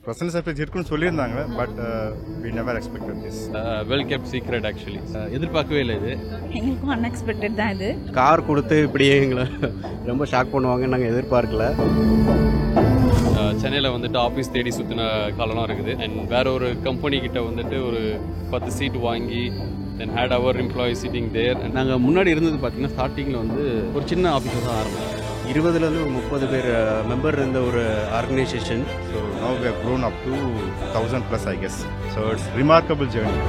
Present surprise இருக்குன்னு சொல்லியிருந்தாங்க, but we never expected this. Well kept secret actually. எதிர்பார்க்கவே இல்லை இது. எங்களுக்கும் அன்எக்ஸ்பெக்டட் தான் இது. கார் கொடுத்து இப்படியே எங்களை ரொம்ப ஷாக் பண்ணுவாங்கன்னு நாங்கள் எதிர்பார்க்கல. சென்னையில் வந்துட்டு ஆஃபீஸ் தேடி சுற்றின காலம்லாம் இருக்குது. அண்ட் வேற ஒரு கம்பெனி கிட்ட வந்துட்டு ஒரு 10 சீட் வாங்கி then had our employee sitting there. நாங்கள் முன்னாடி இருந்தது பார்த்தீங்கன்னா ஸ்டார்டிங்கில் வந்து ஒரு சின்ன ஆஃபீஸர் தான் ஆரம்பிச்சோம். 20லேருந்து 30 பேர் மெம்பர் இருந்த ஒரு organisation. So now we have grown up to 1000 plus, I guess. So it's remarkable journey.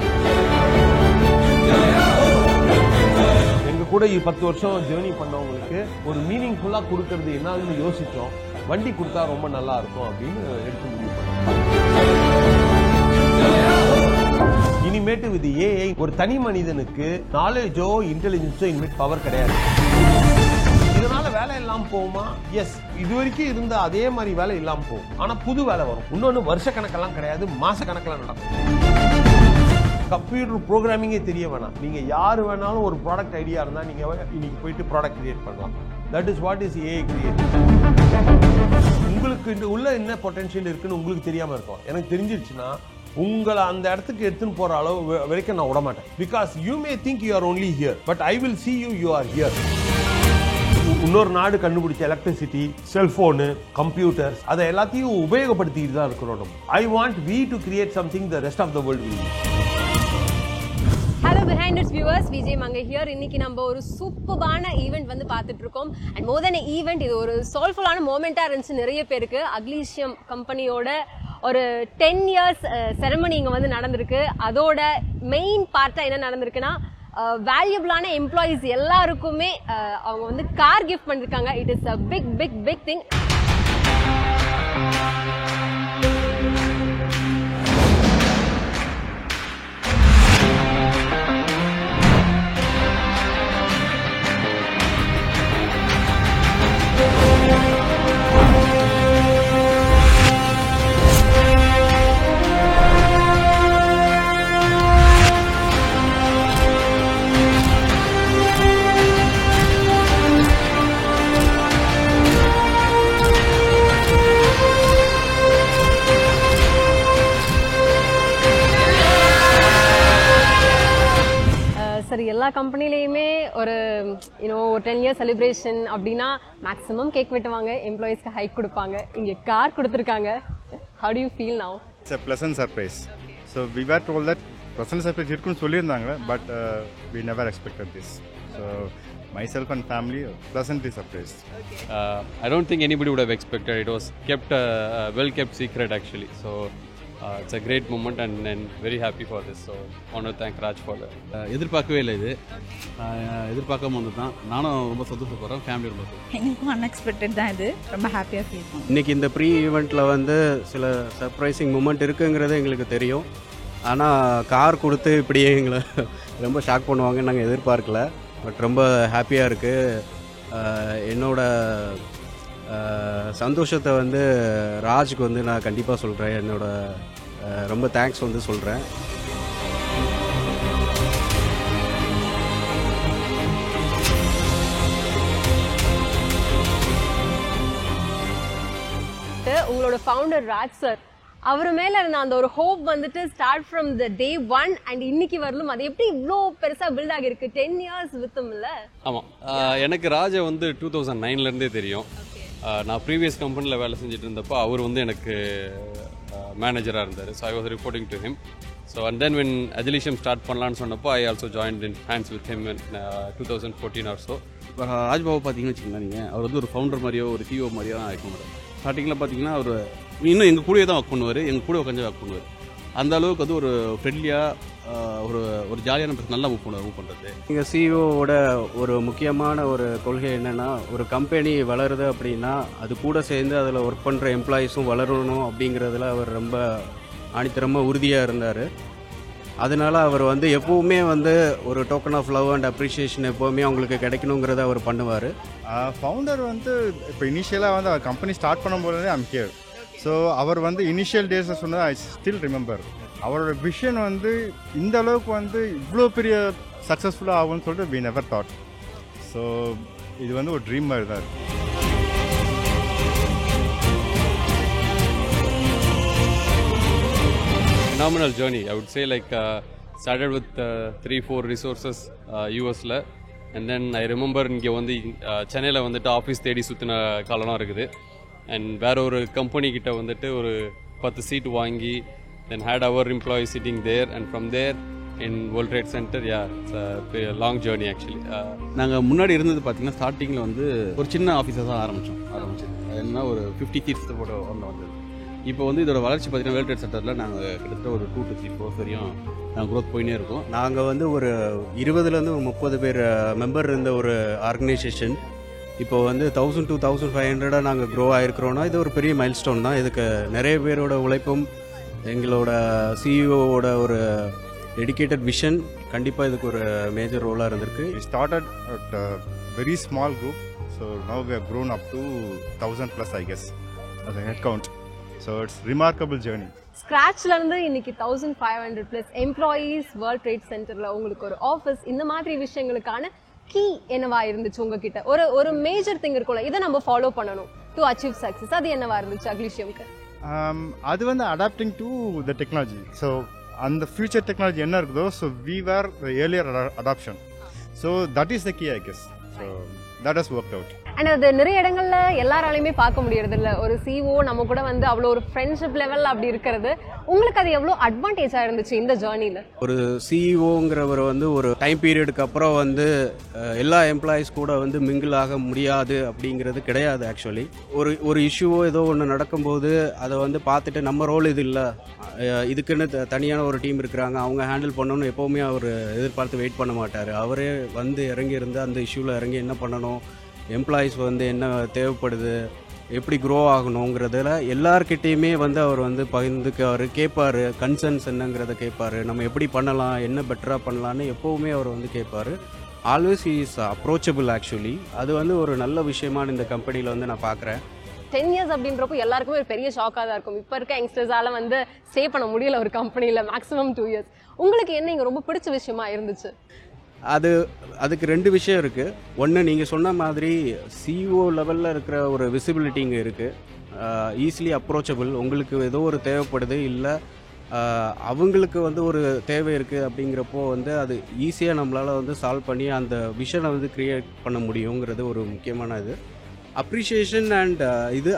எங்கள் கூட 10 வருஷம் ஜேர்னி பண்ணவங்களுக்கு ஒரு மீனிங்ஃபுல்லாக கொடுக்கறது என்னன்னு யோசித்தோம். வண்டி கொடுத்தா ரொம்ப நல்லா இருக்கும் அப்படின்னு எடுத்து முடிவு பண்ணோம். இனிமேட்டு வித் ஏஐ ஒரு தனி மனிதனுக்கு நாலேஜோ இன்டெலிஜென்ஸோ இனிமேட் பவர் கிடையாது. இதனால வேலை இல்லாமல் போகுமா? எஸ், இது வரைக்கும் இருந்த அதே மாதிரி வேலை இல்லாமல் போகும். ஆனால் புது வேலை வரும். இன்னொன்று வருஷ கணக்கெல்லாம் கிடையாது, மாச கணக்கெல்லாம் நடக்கும். கம்ப்யூட்டர் ப்ரோக்ராமிங்கே தெரிய வேணாம். நீங்க யாரு வேணாலும் ஒரு ப்ராடக்ட் ஐடியா இருந்தா நீங்க இன்னைக்கு போயிட்டு ப்ராடக்ட் கிரியேட் பண்ணலாம். That is what is AI create. உங்களுக்கு உள்ள என்ன பொட்டன்ஷியல் இருக்குன்னு உங்களுக்கு தெரியாம இருக்கும். எனக்கு தெரிஞ்சிருச்சுன்னா உங்களை அந்த இடத்துக்கு எடுத்துன்னு போற அளவு வரைக்கும் நான் விட மாட்டேன். Because you may think you are only here, but I will see you are here. இன்னொரு நாடு கண்டுபிடிச்ச எலக்ட்ரிசிட்டி, செல்போனு, கம்ப்யூட்டர்ஸ் அதை எல்லாத்தையும் உபயோகப்படுத்திட்டு தான் இருக்கிறோம். I want we to create something the rest of the world will use. Hello behind it's viewers, Vijay Mangai here. இன்னைக்கு நம்ம ஒரு சூப்பரான ஈவெண்ட் வந்து பார்த்துட்டு இருக்கோம். அண்ட் மோர் தென் ஈவெண்ட், இது ஒரு சோல்ஃபுல்லான மோமெண்டா இருந்துச்சு நிறைய பேருக்கு. அக்லீஷியம் கம்பெனியோட ஒரு 10 இயர்ஸ் செரமனி இங்க வந்து நடந்திருக்கு. அதோட மெயின் பார்ட்டா என்ன நடந்திருக்குன்னா, வேல்யூபிளான எம்ப்ளாயிஸ் எல்லாருக்குமே அவங்க வந்து கார் கிஃப்ட் பண்ணிருக்காங்க. It is a big big big thing. சரி, எல்லா கம்பெனிலையுமே ஒரு ஒரு 10 இயர்ஸ் செலிப்ரேஷன் அப்படின்னா மேக்ஸிமம் கேக் வெட்டுவாங்க, எம்ப்ளாயிஸ்க்கு ஹைக் கொடுப்பாங்க. இங்கே கார் கொடுத்துருக்காங்க. How do you feel now? It's a pleasant surprise. So we were told that pleasant surprise இருக்குன்னு சொல்லியிருந்தாங்க, but we never expected this. So myself and family pleasantly surprised. I don't think anybody would have expected. It was kept well kept secret actually. So it's a great moment and very happy for this. So I want to thank Raj for that. எதிர்பார்க்கவே இல்லை இது. எதிர்பார்க்காம வந்து தான் நானும் ரொம்ப சந்தோஷப்படுறேன். Family ரொம்ப எங்களுக்கும் அன்எக்ஸ்பெக்டட் தான் இது. ரொம்ப ஹாப்பியாக ஃபீல் பண்ணுவோம். இன்றைக்கி இந்த ப்ரீ ஈவெண்ட்டில் வந்து சில சர்ப்ரைசிங் மூமெண்ட் இருக்குங்கிறது எங்களுக்கு தெரியும். ஆனால் கார் கொடுத்து இப்படியே எங்களை ரொம்ப ஷாக் பண்ணுவாங்கன்னு நாங்கள் எதிர்பார்க்கல. பட் ரொம்ப ஹாப்பியாக இருக்குது. என்னோட சந்தோஷத்தை வந்து ராஜுக்கு வந்து நான் கண்டிப்பாக சொல்கிறேன். என்னோட ரொம்ப தேங்க்ஸ் வந்து சொல்கிறேன். உங்களோட ஃபவுண்டர் ராஜ் சார், அவர் மேல இருந்த அந்த ஒரு ஹோப் வந்துட்டு start from the day 1 and இன்னைக்கு வரலும் அது எப்படி இவ்வளோ பெருசா பில்ட் ஆகிருக்கு? 10 இயர்ஸ் வித்தும் இல்ல? ஆமாம், எனக்கு ராஜை வந்து 2009லேருந்தே தெரியும். நான் ப்ரீவியஸ் கம்பெனியில் வேலை செஞ்சுட்டு இருந்தப்போ அவர் வந்து எனக்கு மேனேஜராக இருந்தார். So I was reporting to him. So and then when Agilisium start பண்ணலான்னு சொன்னப்போ I also joined in hands with him in 2014 or so. இப்போ ராஜ்பாபு பார்த்தீங்கன்னு வச்சுக்கோங்க, நீங்கள் அவர் வந்து ஒரு ஃபவுண்டர் மாதிரியோ ஒரு சிஓ மாதிரியோ தான் ஆக்க முடியாது. ஸ்டார்டிங்கில் பார்த்தீங்கன்னா அவர் இன்னும் எங்கள் கூடயே தான் ஒர்க் பண்ணுவார், எங்கள் கூட உட்காந்து ஒர்க் பண்ணுவார். அந்த அளவுக்கு வந்து ஒரு ஃப்ரெண்ட்லியாக ஒரு ஜாலியான நல்லா மூவ் பண்ணுறது. எங்கள் சிஇஓவோட ஒரு முக்கியமான ஒரு கொள்கை என்னென்னா, ஒரு கம்பெனி வளருது அப்படின்னா அது கூட சேர்ந்து அதில் ஒர்க் பண்ணுற எம்ப்ளாயீஸும் வளரணும் அப்படிங்கிறதுல அவர் ரொம்ப ஆணித்தரமாக உறுதியாக இருந்தார். அதனால் அவர் வந்து எப்போவுமே வந்து ஒரு token of love and appreciation எப்போவுமே அவங்களுக்கு கிடைக்கணுங்கிறத அவர் பண்ணுவார். ஃபவுண்டர் வந்து இப்போ இனிஷியலாக வந்து அவர் கம்பெனி ஸ்டார்ட் பண்ணும்போது ஐம் ஹியர். ஸோ அவர் வந்து இனிஷியல் டேஸில் சொன்னது ஐ ஸ்டில் ரிமெம்பர். அவரோட விஷன் வந்து இந்த அளவுக்கு வந்து இவ்வளோ பெரிய சக்ஸஸ்ஃபுல்லாக ஆகும்னு சொல்லிட்டு we never thought. ஸோ இது வந்து ஒரு ட்ரீம் மாதிரி தான் இருக்குது. phenomenal journey. I would say like started with 3-4 resources USல, and then I remember இங்கே வந்து சென்னையில் வந்துட்டு ஆஃபீஸ் தேடி சுற்றின காலம்லாம் இருக்குது. அண்ட் வேற ஒரு கம்பெனி கிட்ட வந்துட்டு ஒரு 10 சீட் வாங்கி then had our employees sitting there, and from there in World Trade Center. It's a long journey actually. நாங்கள் முன்னாடி இருந்தது பார்த்தீங்கன்னா ஸ்டார்டிங்கில் வந்து ஒரு சின்ன ஆஃபீஸாக தான் ஆரம்பிச்சது. என்ன ஒரு 50 சீட்ஸ் போட வந்தது. இப்போ வந்து இதோட வளர்ச்சி பார்த்தீங்கன்னா வேர்ல்ட் ட்ரேட் சென்டரில் நாங்கள் கிட்டத்தட்ட ஒரு 2 to 3 crores வரையும் நாங்கள் க்ரோத் போயினே இருக்கோம். நாங்கள் வந்து ஒரு 20லேருந்து ஒரு 30 பேர் மெம்பர் இருந்த ஒரு ஆர்கனைசேஷன் இப்போ வந்து 1000 to 1500 நாங்கள் க்ரோ ஆகிருக்கிறோன்னா இது ஒரு பெரிய மைல்ஸ்டோன் தான். இதுக்கு நிறைய பேரோட உழைப்பும் எங்களோட சிஇஓவோட ஒரு டெடிக்கேட்டட் விஷன் கண்டிப்பாக இதுக்கு ஒரு மேஜர் ரோலாக இருந்திருக்கு. We started at a very small group, so now we have grown up to 1000 plus, I guess, as a head count. So it's remarkable journey. ஸ்க்ராட்ச்ல இருந்து இன்னைக்கு 1500 பிளஸ் எம்ப்ளாயீஸ் வேர்ல்ட் ட்ரேட் சென்டர்ல உங்களுக்கு ஒரு office, இந்த மாதிரி விஷயங்களுக்கான key என்னவா இருந்துச்சு உங்ககிட்ட? ஒரு மேஜர் திங் இருக்கும்ல, இதை நம்ம ஃபாலோ பண்ணணும் டு அச்சீவ் சக்சஸ், அது என்னவா இருந்துச்சு அக்லிஷியம்க்கு? அது வந்து adapting to the technology. So அந்த ஃபியூச்சர் டெக்னாலஜி என்ன இருக்குதோ, so we were the earlier adoption. So that is the key, I guess. So that has work out. And அது நிறைய இடங்கள்ல எல்லாராலையுமே பார்க்க முடியறது இல்லை. ஒரு சிஓ நம்ம கூட வந்து அவ்வளோ ஒரு ஃப்ரெண்ட்ஷிப் லெவல் அப்படி இருக்கிறது, உங்களுக்கு அது எவ்வளோ அட்வான்டேஜாக இருந்துச்சு இந்த ஜேர்னியில்? ஒரு சிஇஓங்கிறவர் வந்து ஒரு டைம் பீரியடுக்கு அப்புறம் வந்து எல்லா எம்ப்ளாயீஸ் கூட வந்து மிங்கிள் ஆக முடியாது அப்படிங்கிறது கிடையாது. ஆக்சுவலி ஒரு இஷ்யூவோ ஏதோ ஒன்று நடக்கும்போது அதை வந்து பார்த்துட்டு நம்ம ரோல் இது இல்லை, இதுக்குன்னு தனியான ஒரு டீம் இருக்கிறாங்க, அவங்க ஹேண்டில் பண்ணணும்னு எப்போவுமே அவர் எதிர்பார்த்து வெயிட் பண்ண மாட்டார். அவரே வந்து இறங்கி இருந்து அந்த இஷ்யூவில் இறங்கி என்ன பண்ணணும், எம்ப்ளாயீஸ் வந்து என்ன தேவைப்படுது, எப்படி க்ரோ ஆகணுங்கிறதுல எல்லார்கிட்டையுமே வந்து அவர் வந்து பகிர்ந்துக்கார், கேட்பார், கன்சர்ன்ஸ் என்னங்கிறத கேட்பார், நம்ம எப்படி பண்ணலாம், என்ன பெட்டராக பண்ணலான்னு எப்போவுமே அவர் வந்து கேட்பார். Always he is approachable. Actually அது வந்து ஒரு நல்ல விஷயமான இந்த கம்பெனியில் வந்து நான் பார்க்குறேன். 10 years அப்படின்றப்போ எல்லாருக்குமே ஒரு பெரிய ஷாக்காக தான் இருக்கும். இப்போ இருக்க யங்ஸ்டர்ஸால வந்து ஸ்டே பண்ண முடியல ஒரு கம்பெனியில், மேக்ஸிமம் 2 years. உங்களுக்கு என்ன இங்கே ரொம்ப பிடிச்ச விஷயமா இருந்துச்சு? அதுக்கு 2 விஷயம் இருக்குது. ஒன்று, நீங்கள் சொன்ன மாதிரி சிஓ லெவலில் இருக்கிற ஒரு விசிபிலிட்டி இங்கே இருக்குது. Easily approachable. உங்களுக்கு ஏதோ ஒரு தேவைப்படுது, இல்லை அவங்களுக்கு வந்து ஒரு தேவை இருக்குது அப்படிங்கிறப்போ வந்து அது ஈஸியாக நம்மளால் வந்து சால்வ் பண்ணி அந்த விஷனை வந்து க்ரியேட் பண்ண முடியுங்கிறது ஒரு முக்கியமான இது. அப்ரிஷியேஷன் அண்ட்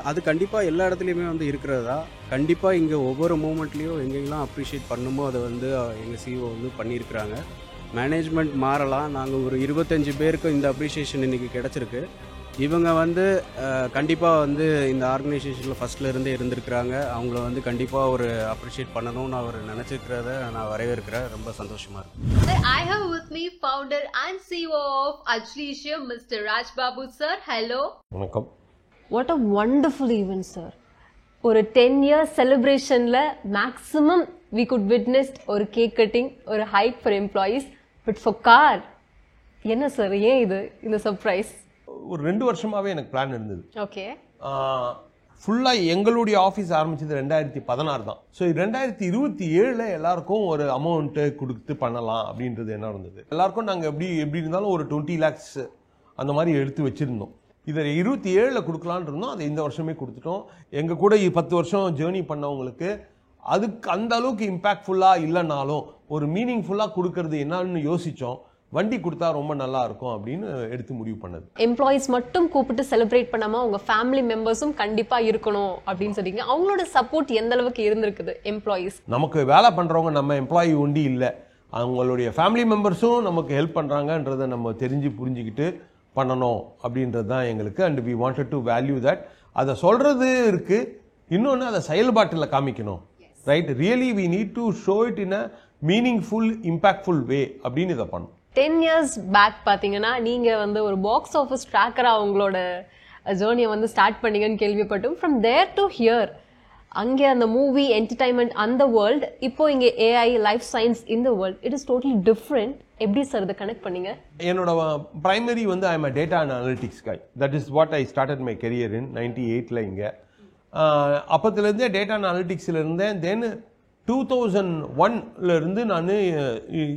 அது கண்டிப்பாக எல்லா இடத்துலையுமே வந்து இருக்கிறதா. கண்டிப்பாக இங்கே ஒவ்வொரு மூமெண்ட்லேயும் எங்கெங்கெல்லாம் அப்ரிஷியேட் பண்ணுமோ அதை வந்து எங்கள் சிஓ வந்து பண்ணியிருக்கிறாங்க. மேனேஜ்மெண்ட் மாறலாம், நாங்கள் ஒரு 25 பேருக்கு இந்த அப்ரிஷியேஷன் இன்றைக்கி கிடச்சிருக்கு. இவங்க வந்து கண்டிப்பாக வந்து இந்த ஆர்கனைசேஷனில் ஃபஸ்ட்லேருந்தே இருந்திருக்கிறாங்க. அவங்கள வந்து கண்டிப்பாக ஒரு அப்ரிஷியேட் பண்ணணும்னு அவர் நினச்சிருக்கிறத நான் வரவேற்கிறேன். ரொம்ப சந்தோஷமாக இருக்கு. I have with me founder and CEO of Agilicium, Mr. Raj Babu sir. Hello. வணக்கம். What a wonderful event sir. ஒரு 10 years செலிப்ரேஷனில் மேக்ஸிமம் வி குட் விட்னஸ் ஒரு கேக் கட்டிங், ஒரு hike for employees, but for car என்ன sir, ஏன் இந்த surprise? ஒரு 2 வருஷமாகவே எனக்கு பிளான் இருந்தது. ஓகே. ஃபுல்லாக எங்களுடைய ஆஃபீஸ் ஆரம்பிச்சது 2016 தான். ஸோ 2027 எல்லாருக்கும் ஒரு அமௌண்ட்டு கொடுத்து பண்ணலாம் அப்படின்றது என்ன இருந்தது. எல்லாருக்கும் நாங்கள் எப்படி இருந்தாலும் ஒரு 20 lakhs அந்த மாதிரி எடுத்து வச்சுருந்தோம். இதை 27 கொடுக்கலான் இருந்தோம். அதை இந்த வருஷமே கொடுத்துட்டோம். எங்கள் கூட 10 வருஷம் ஜேர்னி பண்ணவங்களுக்கு அதுக்கு அந்த அளவுக்கு இம்பேக்ட்ஃபுல்லாக இல்லைனாலும் ஒரு மீனிங்ஃபுல்லாக கொடுக்கறது என்னன்னு யோசித்தோம். வண்டி கொடுத்தா ரொம்ப நல்லா இருக்கும் அப்படின்னு எடுத்து முடிவு பண்ணது. எம்ப்ளாயீஸ் மட்டும் கூப்பிட்டு செலிப்ரேட் பண்ணாமல் உங்கள் ஃபேமிலி மெம்பர்ஸும் கண்டிப்பாக இருக்கணும் அப்படின்னு சொல்லிங்க. அவங்களோட சப்போர்ட் எந்த அளவுக்கு இருந்திருக்குது எம்ப்ளாயீஸ்? நமக்கு வேலை பண்ணுறவங்க நம்ம எம்ப்ளாயி ஒண்டி இல்லை, அவங்களுடைய ஃபேமிலி மெம்பர்ஸும் நமக்கு ஹெல்ப் பண்ணுறாங்கன்றதை நம்ம புரிஞ்சுக்கிட்டு பண்ணணும் அப்படின்றது தான் எங்களுக்கு. And we wanted to value that. அதை சொல்கிறது இருக்குது, இன்னொன்று அதை செயல்பாட்டில் காமிக்கணும். Right, really we need to show it in a meaningful impactful way அப்படின்னு இதை பண்ணணும். 10 years பேக் பார்த்தீங்கன்னா நீங்கள் வந்து ஒரு பாக்ஸ் ஆஃபீஸ் ட்ராக்கராக அவங்களோட ஜேர்னியை வந்து ஸ்டார்ட் பண்ணீங்கன்னு கேள்விப்பட்டோம். ஃப்ரம் தேர் டு ஹியர், அங்கே அந்த மூவி என்டர்டைன்மெண்ட் அந்த வேர்ல்டு, இப்போ இங்கே ஏஐ லைஃப் சயின்ஸ் இந்த world, it is totally different. எப்படி சார் இதை கனெக்ட் பண்ணீங்க? என்னோட பிரைமரி வந்து I am a data analytics guy. That is what I started my career இன் 98 இங்கே. அப்போத்துலேருந்தே டேட்டா அனாலிட்டிக்ஸில் இருந்தேன். தென் 2001ல இருந்து நான்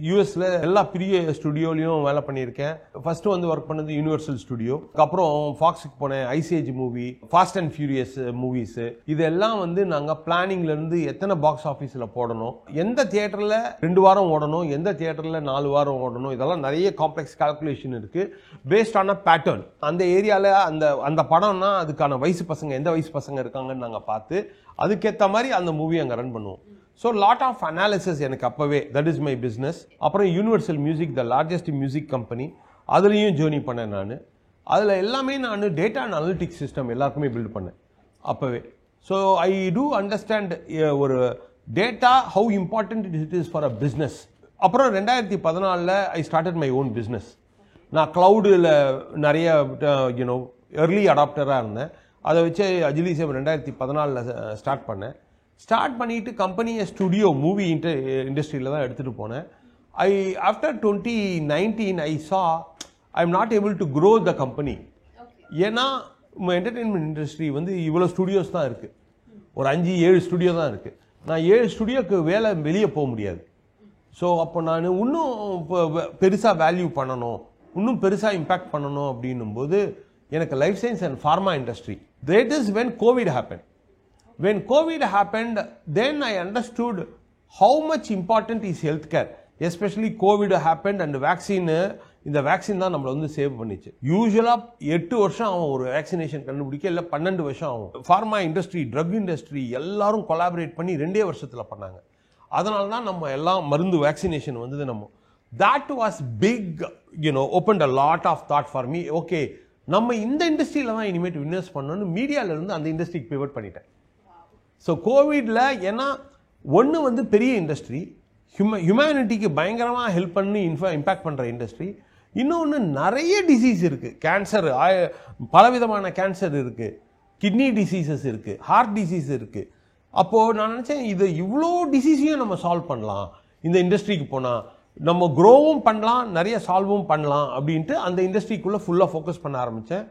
யூஎஸ்ல எல்லா பெரிய ஸ்டுடியோலையும் வேலை பண்ணியிருக்கேன். ஃபர்ஸ்ட் வந்து ஒர்க் பண்ணது யூனிவர்சல் ஸ்டுடியோ, அப்புறம் ஃபாக்ஸுக்கு போனேன், Ice Age movie, Fast and Furious movies. இதெல்லாம் வந்து நாங்கள் பிளானிங்ல இருந்து எத்தனை பாக்ஸ் ஆஃபீஸில் போடணும், எந்த தியேட்டரில் 2 வாரம் ஓடணும், எந்த தியேட்டரில் 4 வாரம் ஓடணும், இதெல்லாம் நிறைய காம்ப்ளெக்ஸ் கால்குலேஷன் இருக்கு. பேஸ்ட் ஆன பேட்டர்ன், அந்த ஏரியாவில் அந்த படம்னா அதுக்கான வயசு பசங்க எந்த வயசு பசங்க இருக்காங்கன்னு நாங்கள் பார்த்து அதுக்கேற்ற மாதிரி அந்த மூவி அங்கே ரன் பண்ணுவோம். ஸோ லாட் ஆஃப் அனாலிசிஸ் எனக்கு அப்போவே, தட் இஸ் மை பிஸ்னஸ். அப்புறம் universal music, the largest music company, அதுலேயும் ஜேர்னி பண்ணேன் நான். அதில் எல்லாமே நான் டேட்டா அனலிட்டிக்ஸ் சிஸ்டம் எல்லாருக்குமே பில்ட் பண்ணேன் அப்போவே. ஸோ ஐ டூ அண்டர்ஸ்டாண்ட் ஒரு data how important it is for a business. அப்புறம் 2014 I started my own business. நான் க்ளவுடில் நிறைய ஏர்லி அடாப்டராக இருந்தேன். அதை வச்சு அஜிலிசியம் 2014 ஸ்டார்ட் பண்ணேன். ஸ்டார்ட் பண்ணிட்டு கம்பெனியை ஸ்டுடியோ மூவி இண்டஸ்ட்ரியில் தான் எடுத்துகிட்டு போனேன். ஆஃப்டர் 2019 ஐ சா ஐ am not able to grow the company. ஏன்னா என்டர்டெயின்மெண்ட் இண்டஸ்ட்ரி வந்து இவ்வளோ ஸ்டுடியோஸ் தான் இருக்குது, ஒரு 5-7 ஸ்டுடியோ தான் இருக்குது. நான் 7 ஸ்டுடியோக்கு வெளியே போக முடியாது. ஸோ அப்போ நான் இன்னும் பெருசாக வேல்யூ பண்ணணும், இன்னும் பெருசாக இம்பேக்ட் பண்ணணும் அப்படின்னும் போது எனக்கு life science and pharma industry. That is when Covid happen. When COVID happened, then I understood how much important is healthcare. Especially COVID happened and vaccine, இந்த வேக்சின் தான் நம்மளை வந்து சேவ் பண்ணிச்சு. யூஸ்வலாக 8 வருஷம் ஆகும் ஒரு வேக்சினேஷன் கண்டுபிடிக்க, இல்லை 12 வருஷம் ஆகும். ஃபார்மா இண்டஸ்ட்ரி, ட்ரக் இண்டஸ்ட்ரி எல்லாரும் கொலாபரேட் பண்ணி 2 வருஷத்தில் பண்ணாங்க. அதனால தான் நம்ம எல்லாம் மருந்து வேக்சினேஷன் வந்தது. நம்ம that was big, opened a lot of thought for me. Okay, நம்ம இந்த இண்டஸ்ட்ரியில் தான் இனிமேட்டு இன்வெஸ்ட் பண்ணணும்னு மீடியாவிலேருந்து அந்த இண்டஸ்ட்ரிக்கு பிவட் பண்ணிட்டேன். ஸோ கோவிடில் ஏன்னா ஒன்று வந்து பெரிய இண்டஸ்ட்ரி, ஹியூமனிட்டிக்கு பயங்கரமாக ஹெல்ப் பண்ணி இம்பேக்ட் பண்ணுற இண்டஸ்ட்ரி. இன்னொன்று நிறைய டிசீஸ் இருக்குது, கேன்சர், பலவிதமான கேன்சர் இருக்குது, கிட்னி டிசீசஸ் இருக்குது, ஹார்ட் டிசீஸ் இருக்குது. அப்போது நான் நினச்சேன் இது இவ்வளோ டிசீஸையும் நம்ம சால்வ் பண்ணலாம் இந்த இண்டஸ்ட்ரிக்கு போனால், நம்ம க்ரோவும் பண்ணலாம், நிறைய சால்வும் பண்ணலாம் அப்படின்ட்டு அந்த இண்டஸ்ட்ரிக்குள்ளே ஃபுல்லாக ஃபோக்கஸ் பண்ண ஆரம்பித்தேன்.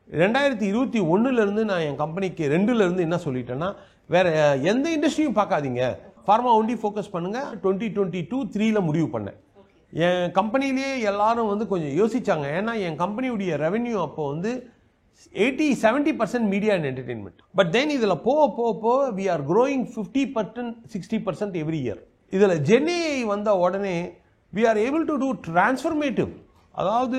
2021 நான் என் கம்பெனிக்கு 2 என்ன சொல்லிட்டேன்னா, வேறு எந்த இண்டஸ்ட்ரியும் பார்க்காதீங்க, ஃபார்மா ஒன்லி ஃபோக்கஸ் பண்ணுங்கள். 2022-3 முடிவு பண்ணேன். என் கம்பெனிலேயே எல்லாரும் வந்து கொஞ்சம் யோசிச்சாங்க. ஏன்னா என் கம்பெனியுடைய ரெவென்யூ அப்போ வந்து 70% media and entertainment. But then இதில் போக we are growing 50%, 60% every year. இதில் ஜென்ஏஐ வந்த உடனே we are able to do transformative. அதாவது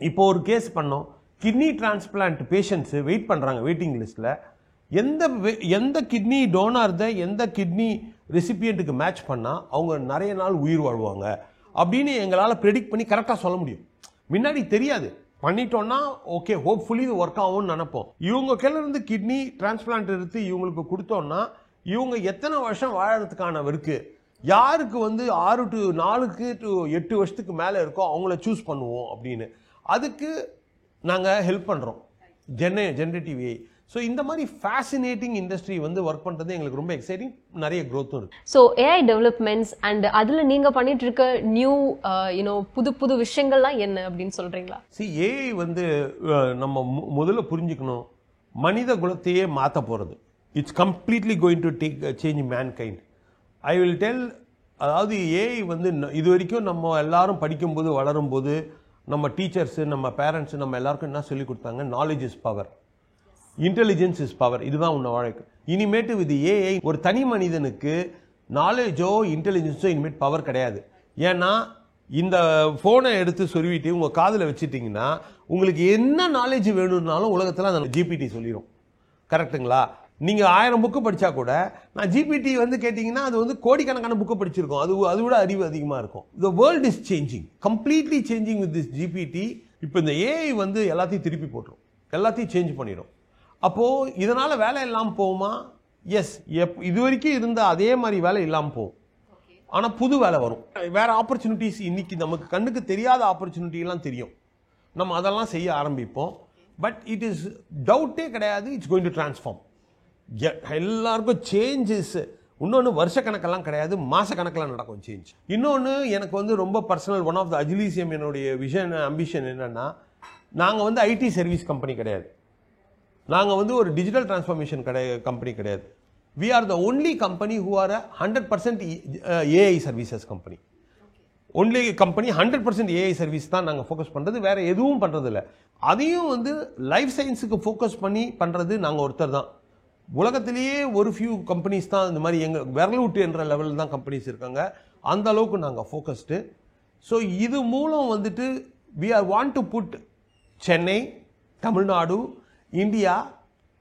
இப்போ ஒரு கேஸ் பண்ணோம், கிட்னி டிரான்ஸ்பிளான்ட் பேஷண்ட்ஸு வெயிட் பண்ணுறாங்க வெயிட்டிங் லிஸ்ட்டில். எந்த கிட்னி டோனார்தை எந்த கிட்னி ரெசிபியண்ட்டுக்கு மேட்ச் பண்ணால் அவங்க நிறைய நாள் உயிர் வாழ்வாங்க அப்படின்னு எங்களால் ப்ரெடிக்ட் பண்ணி கரெக்டாக சொல்ல முடியும். முன்னாடி தெரியாது, பண்ணிட்டோன்னா ஓகே ஹோப்ஃபுல்லி இது ஒர்க் ஆகும்னு நினைப்போம். இவங்க கீழேருந்து கிட்னி டிரான்ஸ்பிளான்ட் எடுத்து இவங்களுக்கு கொடுத்தோன்னா இவங்க எத்தனை வருஷம் வாழறதுக்கான இருக்கு, யாருக்கு வந்து 4 to 8 வருஷத்துக்கு மேலே இருக்கோ அவங்கள சூஸ் பண்ணுவோம் அப்படின்னு. அதுக்கு நாங்கள் ஹெல்ப் பண்ணுறோம் ஜெனரேட்டிவ் ஏஐ. ஸோ இந்த மாதிரி ஃபேசினேட்டிங் இண்டஸ்ட்ரி வந்து ஒர்க் பண்ணுறது எங்களுக்கு ரொம்ப எக்ஸைட்டிங், நிறைய க்ரோத்தும் இருக்குது. ஸோ ஏஐ டெவலப்மெண்ட்ஸ் அண்ட் அதில் நீங்கள் பண்ணிட்டு இருக்க நியூ புது விஷயங்கள்லாம் என்ன அப்படின்னு சொல்கிறீங்களா? ஏஐ வந்து நம்ம முதல்ல புரிஞ்சுக்கணும், மனித குலத்தையே மாற்ற போகிறது. It's completely going to change mankind. I will tell, அதாவது ஏஐ வந்து இது வரைக்கும் நம்ம எல்லாரும் படிக்கும்போது வளரும்போது நம்ம டீச்சர்ஸு, நம்ம பேரண்ட்ஸு, நம்ம எல்லாருக்கும் என்ன சொல்லி கொடுத்தாங்க, knowledge is power, intelligence is power, இதுதான் உன்னை வாழ்க்கை. இனிமேட்டு இது ஏஐ ஒரு தனி மனிதனுக்கு நாலேஜோ இன்டெலிஜென்ஸோ இனிமேட் பவர் கிடையாது. ஏன்னா இந்த ஃபோனை எடுத்து சொருவிட்டு உங்கள் காதில் வச்சுட்டிங்கன்னா உங்களுக்கு என்ன நாலேஜ் வேணும்னாலும் உலகத்தில் அந்த ஜிபிடி சொல்லிடும். கரெக்டுங்களா? நீங்கள் 1000 புக்கு படித்தா கூட நான் ஜிபிடி வந்து கேட்டிங்கன்னா அது வந்து கோடிக்கணக்கான புக்கு படிச்சிருக்கோம், அது விட அறிவு அதிகமாக இருக்கும். The world is changing, completely changing with this GPT. இப்போ இந்த ஏஐ வந்து எல்லாத்தையும் திருப்பி போட்டுரும், எல்லாத்தையும் சேஞ்ச் பண்ணிடும். அப்போது இதனால் வேலை இல்லாமல் போகுமா? எஸ், இது வரைக்கும் இருந்த அதே மாதிரி வேலை இல்லாமல் போகும். ஆனால் புது வேலை வரும், வேறு ஆப்பர்ச்சுனிட்டிஸ். இன்றைக்கி நமக்கு கண்ணுக்கு தெரியாத ஆப்பர்ச்சுனிட்டிலாம் தெரியும், நம்ம அதெல்லாம் செய்ய ஆரம்பிப்போம். பட் இட் இஸ் டவுட்டே கிடையாது, இட்ஸ் கோயிங் டு டிரான்ஸ்ஃபார்ம். எல்லாருக்கும் சேஞ்சஸ். இன்னொன்று வருஷக்கணக்கெல்லாம் கிடையாது, மாதக்கணக்கெல்லாம் நடக்கும் சேஞ்ச். இன்னொன்று எனக்கு வந்து ரொம்ப பர்சனல், ஒன் ஆஃப் த அஜிலிசியம் என்னுடைய விஷன் அம்பிஷன் என்னென்னா, நாங்கள் வந்து ஐடி சர்வீஸ் கம்பெனி கிடையாது, நாங்கள் வந்து ஒரு டிஜிட்டல் டிரான்ஸ்ஃபர்மேஷன் கம்பெனி கிடையாது. we are the only company who are a 100% AI services company. Only company 100% AI service தான் நாங்கள் ஃபோக்கஸ் பண்ணுறது, வேறு எதுவும் பண்ணுறதில்ல. அதையும் வந்து லைஃப் சயின்ஸுக்கு ஃபோக்கஸ் பண்ணி பண்ணுறது நாங்கள் ஒருத்தர் தான். உலகத்திலேயே ஒரு ஃபியூ கம்பெனிஸ் தான் இந்த மாதிரி எங்கள் விரலூட்டு என்ற லெவலில் தான் கம்பெனிஸ் இருக்காங்க. அந்த அளவுக்கு நாங்கள் ஃபோக்கஸ்டு. ஸோ இது மூலம் வந்துட்டு we are want to put Chennai, Tamil Nadu, India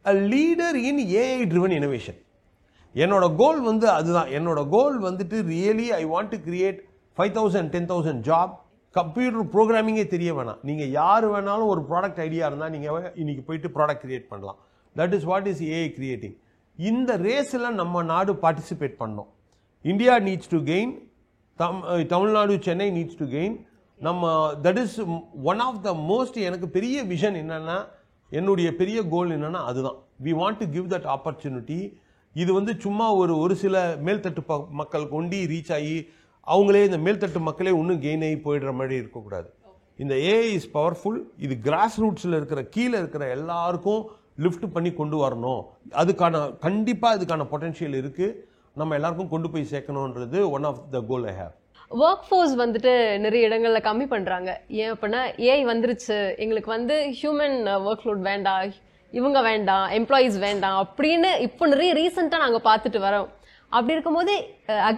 a leader in AI driven innovation. என்னோட கோல் வந்து அதுதான். என்னோட கோல் வந்துட்டு really I want to create 5,000 10,000 job. Computer ப்ரோக்ராமிங்கே தெரிய வேணாம், நீங்கள் யார் வேணாலும் ஒரு ப்ராடக்ட் ஐடியா இருந்தால் நீங்கள் இன்னைக்கு போயிட்டு ப்ராடக்ட் கிரியேட் பண்ணலாம். That is what is AI creating. இந்த ரேஸில் நம்ம நாடு பார்ட்டிசிபேட் பண்ணோம். India needs to gain, Tamil Nadu, Chennai needs to gain. நம்ம that is one of the most. எனக்கு பெரிய விஷன் என்னென்னா, என்னுடைய பெரிய கோல் என்னென்னா அதுதான். We want to give that opportunity. இது வந்து சும்மா ஒரு சில மேல்தட்டு மக்கள் கொண்டு ரீச் ஆகி அவங்களே இந்த மேல்தட்டு மக்களே இன்னும் கெயின் ஆகி போயிடுற மாதிரி இருக்கக்கூடாது. இந்த ஏஐ இஸ் பவர்ஃபுல். இது கிராஸ் ரூட்ஸில் இருக்கிற கீழே இருக்கிற எல்லாருக்கும் லிஃப்ட் பண்ணி கொண்டு வரணும். அதுக்கான கண்டிப்பாக இதுக்கான பொட்டன்ஷியல் இருக்குது. நம்ம எல்லாருக்கும் கொண்டு போய் சேர்க்கணுன்றது one of the goal I have. Workforce வந்துட்டு நிறைய இடங்கள்ல கம்மி பண்றாங்க. ஏன் அப்படின்னா ஏஐ வந்துருச்சு, எங்களுக்கு வந்து ஹியூமன் ஒர்க் லோட் வேண்டாம், இவங்க வேண்டாம், எம்ப்ளாயீஸ் வேண்டாம் அப்படின்னு இப்போ நிறைய ரீசெண்டாக நாங்கள் பார்த்துட்டு வரோம். அப்படி இருக்கும்போது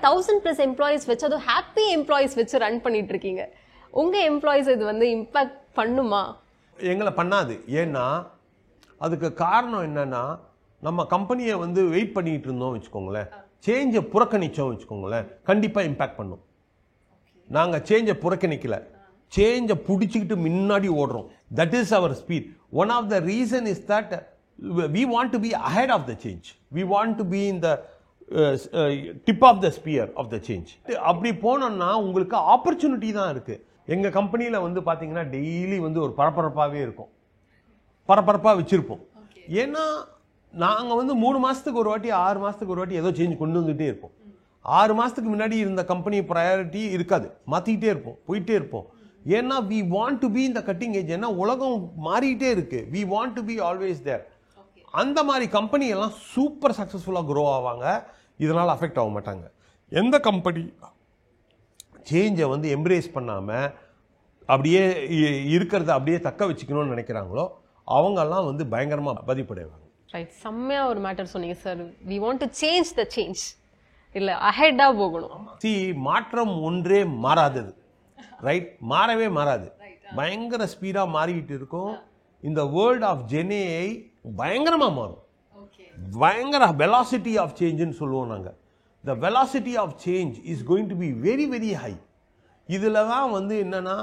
1000+ எம்ப்ளாயீஸ் வச்சு, அதுவும் ஹாப்பி எம்ப்ளாயீஸ் வச்சு ரன் பண்ணிட்டு இருக்கீங்க. உங்க எம்ப்ளாயீஸ் இது வந்து இம்பாக்ட் பண்ணுமா? எங்களை பண்ணாது. ஏன்னா அதுக்கு காரணம் என்னன்னா, நம்ம கம்பெனியை வந்து வெயிட் பண்ணிட்டு இருந்தோம் வச்சுக்கோங்களேன், சேஞ்சை புறக்கணிச்சோம் வச்சுக்கோங்களேன், கண்டிப்பாக இம்பாக்ட் பண்ணும். நாங்கள் சேஞ்சை புறக்கணிக்கல, சேஞ்சை பிடிச்சிக்கிட்டு முன்னாடி ஓடுறோம். That is our speed. One of the reason is that we want to be ahead of the change. We want to be in the tip of the spear of the change. அப்படி போனோம்னா உங்களுக்கு opportunity தான் இருக்குது. எங்கள் கம்பெனியில் வந்து பார்த்தீங்கன்னா daily வந்து ஒரு பரபரப்பாகவே இருக்கும், பரபரப்பாக வச்சுருப்போம். ஏன்னா நாங்கள் வந்து 3 மாதத்துக்கு ஒரு வாட்டி, 6 மாதத்துக்கு ஒரு வாட்டி ஏதோ சேஞ்ச் கொண்டு வந்துகிட்டே இருப்போம். 6 மாதத்துக்கு முன்னாடி இருந்த கம்பெனி ப்ரையாரிட்டி இருக்காது, மாற்றிக்கிட்டே இருப்போம், போயிட்டே இருப்போம். ஏன்னா we want to be in the cutting edge. ஏன்னா உலகம் மாறிக்கிட்டே இருக்குது. we want to be always there. அந்த மாதிரி கம்பெனி எல்லாம் சூப்பர் சக்ஸஸ்ஃபுல்லாக க்ரோ ஆவாங்க, இதனால் அஃபெக்ட் ஆக மாட்டாங்க. எந்த கம்பெனி சேஞ்சை வந்து எம்ப்ரேஸ் பண்ணாமல் அப்படியே இருக்கிறத அப்படியே தக்க வச்சுக்கணும்னு நினைக்கிறாங்களோ அவங்கெல்லாம் வந்து பயங்கரமாக பாதிப்படைவாங்க. ரைட், செம்மையாக ஒரு மேட்டர் சொன்னீங்க sir. We want to change the change, இல்லை அஹெட்டாக போகணும். மாற்றம் ஒன்றே மாறாதது. ரைட், மாறவே மாறாது, பயங்கர ஸ்பீடாக மாறிக்கிட்டு இருக்கும். இந்த வேர்ல்ட் ஆஃப் ஜென்ஏஐ பயங்கரமாக மாறும். பயங்கர வெலாசிட்டி ஆஃப் சேஞ்சுன்னு சொல்லுவோம் நாங்கள். The velocity of change is going to be very very high. இதில் தான் வந்து என்னென்னா,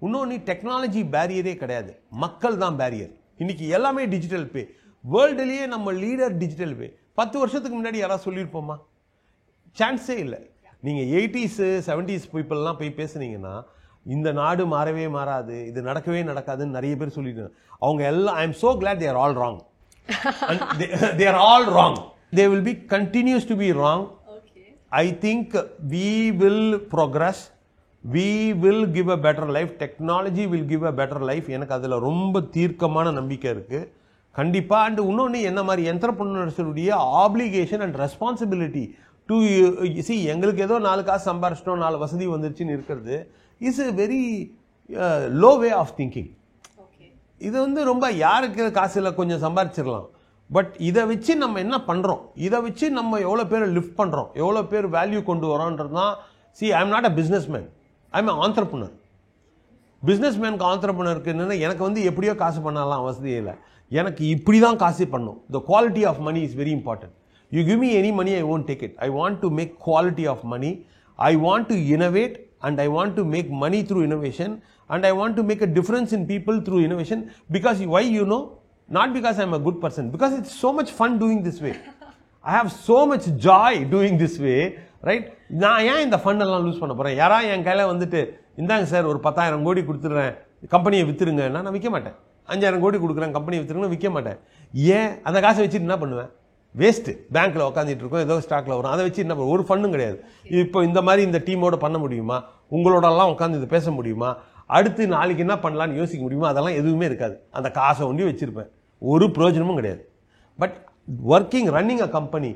இன்னொன்று டெக்னாலஜி பேரியரே கிடையாது, மக்கள் தான் பேரியர். இன்னைக்கு எல்லாமே டிஜிட்டல் பே. வேர்ல்டுலேயே நம்ம லீடர் டிஜிட்டல் பே. 10 வருஷத்துக்கு முன்னாடி யாராவது சொல்லியிருப்போமா? சான்ஸே இல்லை. நீங்கள் 80s 70s பீப்புளெலாம் போய் பேசுனீங்கன்னா இந்த நாடு மாறவே மாறாது, இது நடக்கவே நடக்காதுன்னு நிறைய பேர் சொல்லிட்டு அவங்க எல்லாம் I am so glad they are all wrong. they are all wrong. They will be continues to be wrong. Okay. I think we will progress. We will give a better life. Technology will give a better life. எனக்கு அதில் ரொம்ப தீர்க்கமான நம்பிக்கை இருக்குது கண்டிப்பாக. And இன்னொன்று என்ன மாதிரி என்டர்பிரனர்ஸுடைய application and responsibility to see, எங்களுக்கு ஏதோ 4 காசு சம்பாரிச்சிட்டோம், 4 வசதி வந்துருச்சுன்னு இருக்கிறது is a very low way of thinking. இது வந்து ரொம்ப யாருக்கு காசு இல்லை கொஞ்சம் சம்பாரிச்சிடலாம். பட் இதை வச்சு நம்ம என்ன பண்ணுறோம், இதை வச்சு நம்ம எவ்வளோ பேரை லிஃப்ட் பண்ணுறோம், எவ்வளோ பேர் வேல்யூ கொண்டு வரோன்றது தான். See, I am not a business man, I am entrepreneur. Business மேனுக்கு ஆண்டர்ப்ரனருக்கு என்னென்னா, எனக்கு வந்து எப்படியோ காசு பண்ணலாம் வசதியே இல்லை, எனக்கு இப்படி தான் காசு பண்ணும். The quality of money is very important. You give me any money, I won't take it. I want to make quality of money. I want to innovate and I want to make money through innovation and I want to make a difference in people through innovation. Because why, you know, not because I'm a good person, because it's so much fun doing this way. I have so much joy doing this way, right? நான் ஏன் இந்த fund எல்லாம் loose பண்ண போகிறேன்? யாரா என் கையில் வந்துட்டு இந்தாங்க சார் ஒரு 10,000 கோடி கொடுத்துட்றேன், கம்பெனியை விற்றுருங்கன்னா நான் விற்க மாட்டேன். 5,000 கோடி கொடுக்குறேன், கம்பெனியை விற்றுருங்கன்னா விற்க மாட்டேன். ஏன்? அந்த காசை வச்சுட்டு என்ன பண்ணுவேன்? வேஸ்ட்டு. பேங்க்கில் உட்காந்துட்டு இருக்கோம், ஏதோ ஸ்டாக்கில் வரும், அதை வச்சு என்ன பண்ணுவோம்? ஒரு ஃபண்டும் கிடையாது. இப்போ இந்த மாதிரி இந்த டீமோட பண்ண முடியுமா? உங்களோடலாம் உட்காந்து இது பேச முடியுமா? அடுத்து நாளைக்கு என்ன பண்ணலான்னு யோசிக்க முடியுமா? அதெல்லாம் எதுவுமே இருக்காது. அந்த காசை ஒண்டி வச்சுருப்பேன், ஒரு பிரயோஜனமும் கிடையாது. But working, running a company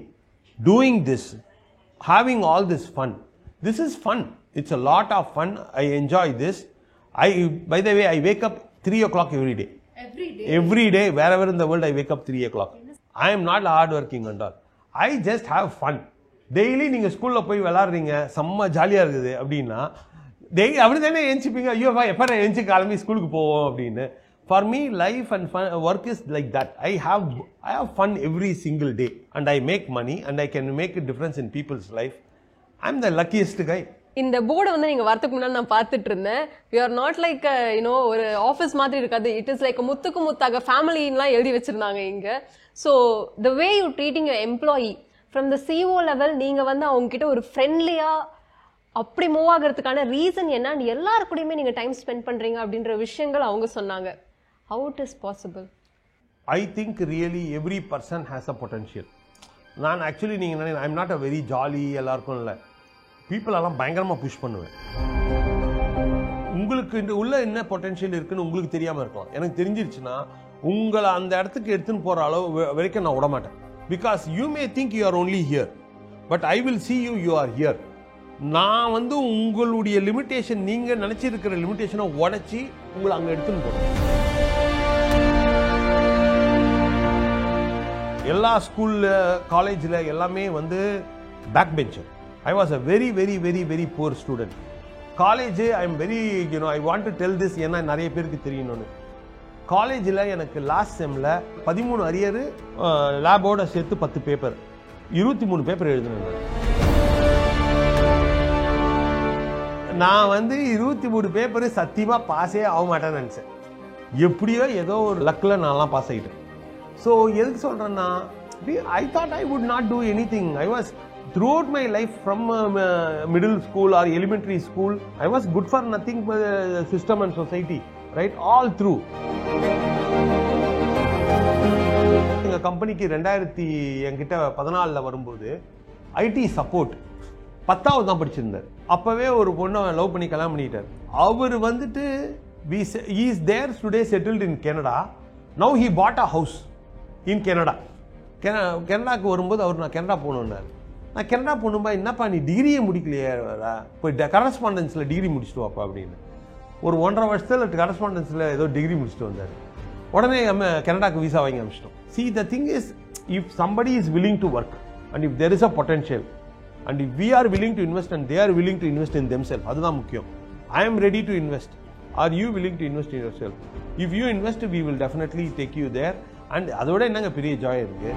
doing this, having all this fun. This is fun. It's a lot of fun. I enjoy this. By the way, I wake up 3 o'clock every day. Every day, wherever in the world, I wake up 3 o'clock. I am not hard working and all. I just have fun. Daily நீங்கள் ஸ்கூலில் போய் விளாட்றீங்க, செம்ம ஜாலியாக இருக்குது அப்படின்னா daily அப்படி தானே எழுந்திப்பீங்க. ஐயோ எப்போ நான் எழுந்துச்சி கிளம்பி ஸ்கூலுக்கு போவோம் அப்படின்னு. For me, life and fun, work is like that. I have fun every single day and I make money and I can make a difference in people's life. I'm the luckiest guy. இந்த போர்டை வந்து நீங்க வரதுக்கு முன்னாடி நான் பார்த்துட்டு இருந்தேன். You are not like ஒரு ஆஃபீஸ் மாதிரி இருக்காது. இட் இஸ் லைக் முத்துக்கு முத்தாக ஃபேமிலின்லாம் எழுதி வச்சிருந்தாங்க இங்க. So the way you treating your employee from the CEO level, நீங்க வந்து அவங்க கிட்ட ஒரு ஃப்ரெண்ட்லியா அப்படி மூவ் ஆகிறதுக்கான ரீசன் என்ன, எல்லாருக்கூடயுமே நீங்க டைம் ஸ்பெண்ட் பண்றீங்க அப்படின்ற விஷயங்கள் அவங்க சொன்னாங்க. How it is possible? I think really every person has a potential. நான் ஆக்சுவலி நீங்கள் ஐ am not a very jolly எல்லாருக்கும் இல்லை. பீப்புள் எல்லாம் பயங்கரமாக புஷ் பண்ணுவேன். உங்களுக்கு இந்த உள்ள என்ன பொட்டன்ஷியல் இருக்குன்னு உங்களுக்கு தெரியாமல் இருக்கலாம். எனக்கு தெரிஞ்சிருச்சுன்னா உங்களை அந்த இடத்துக்கு எடுத்துன்னு போகிற அளவு வரைக்கும் நான் விட மாட்டேன். Because you may think you are only here, but I will see you are here. நான் வந்து உங்களுடைய லிமிட்டேஷன், நீங்கள் நினச்சிருக்கிற லிமிட்டேஷனை உடச்சி உங்களை அங்கே எடுத்துன்னு போகிறேன். எல்லா ஸ்கூலில் காலேஜில் எல்லாமே வந்து back bencher. I was a very very very very poor student. College I am very I want to tell this, ஏன்னா நிறைய பேருக்கு தெரியணும்னு. காலேஜில் எனக்கு லாஸ்ட் செம்மில் 13 அரியர், லேபோட சேர்த்து 10 பேப்பர், 23 பேப்பர் எழுதினேன். நான் வந்து 23 பேப்பர் சத்தியமாக பாஸே ஆக மாட்டேன்னு நினச்சேன். எப்படியோ ஏதோ ஒரு லக்கில் நான்லாம் பாஸ் ஆகிட்டேன். ஸோ எதுக்கு சொல்கிறேன்னா, I thought I would not do anything. I was throughout my life from middle school or elementary school, I was good for nothing but system and society, right? All through. எங்கள் கம்பெனிக்கு 2000 என்கிட்ட 14 வரும்போது ID support 10வது தான் படிச்சிருந்தார். அப்போவே ஒரு பொண்ணை love பண்ணி கல்யாணம் பண்ணிட்டார். அவர் வந்துட்டு he is there today settled in Canada. Now he bought a house in Canada. கனடாவுக்கு வரும்போது அவர் நான் கனடா போகணுன்னாரு. நான் கனடா போகணும்பா, என்னப்பா நீ டிகிரியே முடிக்கலையே, போய் கரஸ்பாண்டன்ஸில் டிகிரி முடிச்சுட்டு வாப்பா அப்படின்னு. ஒரு 1.5 வருஷத்தில் கரஸ்பாண்டன்ஸில் ஏதோ டிகிரி முடிச்சுட்டு வந்தார். உடனே நம்ம கனடாக்கு விசா வாங்கி அனுப்பிச்சிட்டோம். See, the thing is, if somebody is willing to work and if there is a potential and if we are willing to invest and they are willing to invest in themselves, அதுதான் முக்கியம். I am ready to invest. Are you willing to invest in yourself? If you invest, we will definitely take you there. And அதோட என்னங்க பெரிய Joy இருக்கு.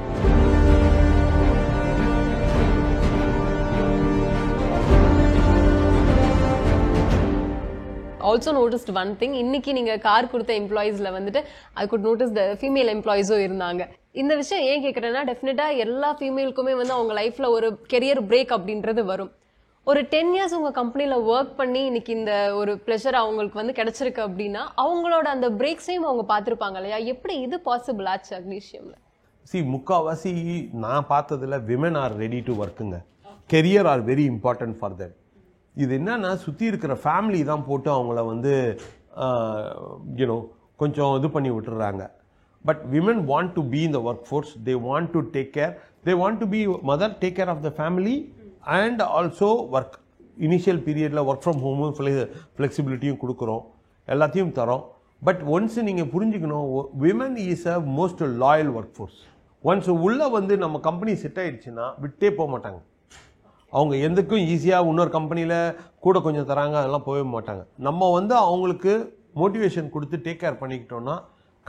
Also noticed one thing, இன்னைக்கு நீங்க car கொடுத்த எம்ப்ளாயிஸ்ல வந்துட்டு I could notice the female employees-உம் இருந்தாங்க. இந்த விஷயம் ஏன் கேட்குறேன்னா, டெஃபினட்டா எல்லா ஃபீமேலுக்குமே வந்து அவங்க லைஃப்ல ஒரு கெரியர் பிரேக் அப்படின்றது வரும். ஒரு 10 years உங்க கம்பெனில ஒர்க் பண்ணி இன்னைக்கு இந்த ஒரு ப்ளஷர் அவங்களுக்கு வந்து கிடைச்சிருக்கு அப்படின்னா அவங்களோட அந்த பிரேக்ஸையும் அவங்க பார்த்துருப்பாங்க இல்லையா? எப்படி இது பாசிபிள் ஆச்சு அக்னீஷியம்ல? முக்கால்வாசி நான் பார்த்ததுல விமன் ஆர் ரெடி டு ஒர்க்குங்க. Career are very important for them. இது என்னன்னா, சுற்றி இருக்கிற ஃபேமிலி தான் போட்டு அவங்கள வந்து கொஞ்சம் இது பண்ணி விட்டுறாங்க. But women want to be in the work force. They want to take care. They want to be mother, take care of the family and also work. Initial பீரியடில் ஒர்க் ஃப்ரம் ஹோமும் ஃப்ளெக்சிபிலிட்டியும் கொடுக்குறோம், எல்லாத்தையும் தரோம். பட் ஒன்ஸ் நீங்கள் புரிஞ்சுக்கணும், women is a most loyal work force. Once உள்ளே வந்து நம்ம கம்பெனி செட் ஆகிடுச்சுன்னா விட்டே போக மாட்டாங்க. அவங்க எதுக்கும் ஈஸியாக இன்னொரு கம்பெனியில் கூட கொஞ்சம் தராங்க, அதெல்லாம் போகவே மாட்டாங்க. நம்ம வந்து அவங்களுக்கு மோட்டிவேஷன் கொடுத்து டேக் கேர் பண்ணிக்கிட்டோன்னா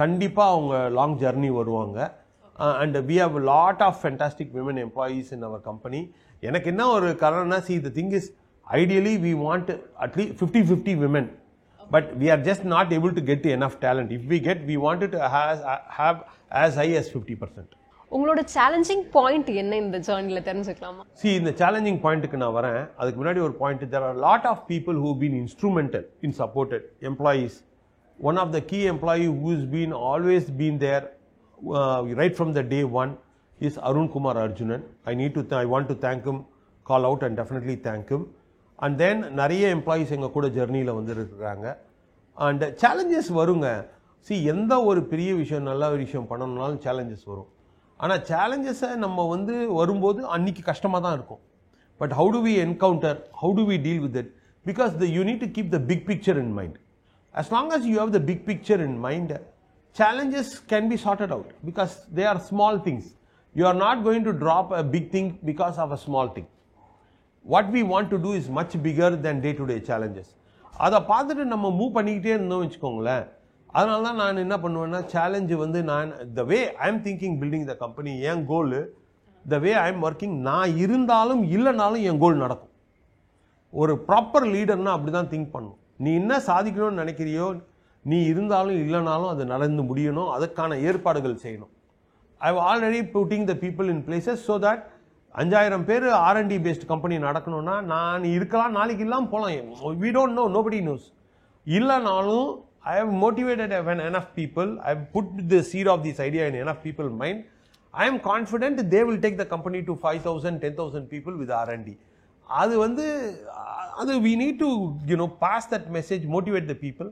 கண்டிப்பாக அவங்க லாங் ஜர்னி வருவாங்க. And we have a lot of fantastic women employees in our company. எனக்கு என்ன ஒரு காரணம்னா, see, the thing is, ideally we want at least 50-50 women, but we are just not able to get enough talent. If we get, we want it to have as high as 50%. உங்களோட challenging point என்ன இந்த ஜர்னில தெரிஞ்சுக்கலாமா? See, இந்த challenging பாயிண்ட்டுக்கு நான் வரேன். அதுக்கு முன்னாடி ஒரு point, there are a lot of people who have been instrumental in supported employees. One of the key employee who's been always been there right from the day one is Arun Kumar Arjunan. I want to thank him, call out and definitely thank him. And then நிறைய employees எங்கள் கூட ஜர்னியில் வந்து இருக்கிறாங்க. And challenges வருங்க. எந்த ஒரு பெரிய விஷயம் நல்ல ஒரு விஷயம் பண்ணணும்னாலும் சேலஞ்சஸ் வரும். ஆனால் சேலஞ்சஸை நம்ம வந்து வரும்போது அன்றைக்கி கஷ்டமாக தான் இருக்கும். But how do we encounter, how do we deal with it, because you need to keep the big picture in mind. As long as you have the big picture in mind, challenges can be sorted out because they are small things. You are not going to drop a big thing because of a small thing. What we want to do is much bigger than day-to-day challenges. அதை பார்த்துட்டு நம்ம move பண்ணிக்கிட்டே இருந்தோம் வச்சுக்கோங்களேன். அதனால தான் நான் என்ன பண்ணுவேன்னா, சேலஞ்சு வந்து நான் the way I am thinking building the company, N goal, the way I am working, நான் இருந்தாலும் இல்லைனாலும் என் கோல் நடக்கும். ஒரு ப்ராப்பர் லீடர்னா அப்படி தான் திங்க் பண்ணும். நீ என்ன சாதிக்கணும்னு நினைக்கிறியோ, நீ இருந்தாலும் இல்லைனாலும் அது நடந்து முடியணும், அதுக்கான ஏற்பாடுகள் செய்யணும். I have already putting the people in places so that 5000 பேர் R&D பேஸ்ட் கம்பெனி நடக்கணும்னா நான் இருக்கலாம், நாளைக்கு இல்லாமல் போகலாம். We don't know, nobody knows. இல்லைனாலும் I have motivated enough people, I have put the seed of this idea in enough people's mind. I am confident they will take the company to 5,000, 10,000 people with R&D. அது வந்து அது we need to pass that message, motivate the people.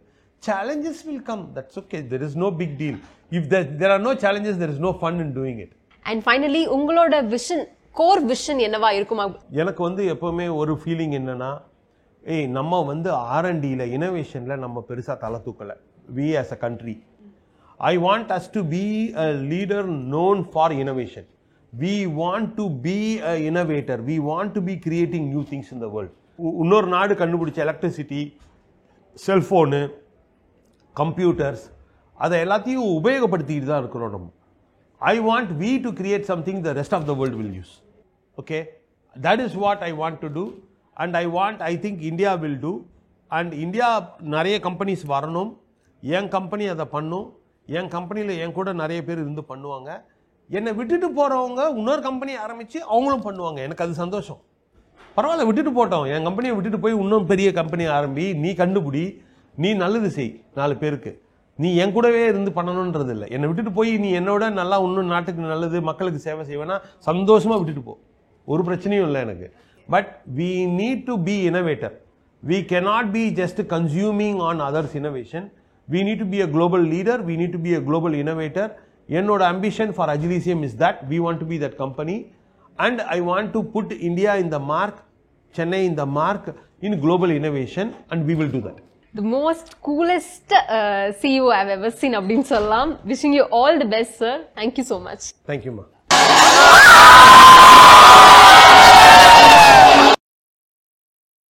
Challenges will come, that's okay, there is no big deal. If there are no challenges, there is no fun in doing it. And finally உங்களோட vision, core vision என்னவா இருக்குமா? எனக்கு வந்து எப்பவுமே ஒரு feeling என்னன்னா, நம்ம வந்து R&Dல இனோவேஷன்ல நம்ம பெருசா தலை தூக்கல. we as a country, I want us to be a leader known for innovation. We want to be an innovator. We want to be creating new things in the world. இன்னொரு நாடு கண்டுபிடிச்ச electricity, cellphone, computers, அதை எல்லாத்தையும் உபயோகப்படுத்திட்டு தான் இருக்கிறோம் நம்ம. I want we to create something the rest of the world will use. Okay? That is what I want to do. And I think India will do. And India நிறைய companies வரணும். என் company அதை பண்ணும். என் கம்பெனியில் என் கூட நிறைய பேர் இருந்து பண்ணுவாங்க. என்னை விட்டுட்டு போகிறவங்க இன்னொரு கம்பெனி ஆரம்பித்து அவங்களும் பண்ணுவாங்க. எனக்கு அது சந்தோஷம். பரவாயில்ல, விட்டுட்டு போட்டோம், என் கம்பெனியை விட்டுட்டு போய் இன்னும் பெரிய கம்பெனி ஆரம்பி, நீ கண்டுபிடி, நீ நல்லது செய் 4 பேருக்கு. நீ என் கூடவே இருந்து பண்ணணுன்றது இல்லை. என்னை விட்டுட்டு போய் நீ என்னோட நல்லா இன்னும் நாட்டுக்கு நல்லது, மக்களுக்கு சேவை செய்வேன்னா சந்தோஷமாக விட்டுட்டு போ, ஒரு பிரச்சனையும் இல்லை எனக்கு. But we need to be innovator. We cannot be just consuming on others' innovation. We need to be a global leader. We need to be a global innovator. என்னோட ambition for Agilisium is that we want to be that company, and I want to put India in the mark, Chennai in the mark in global innovation, and we will do that. The most coolest CEO I've ever seen அப்படின்னு சொல்லலாம். Wishing you all the best, sir. Thank you so much. Thank you, ma.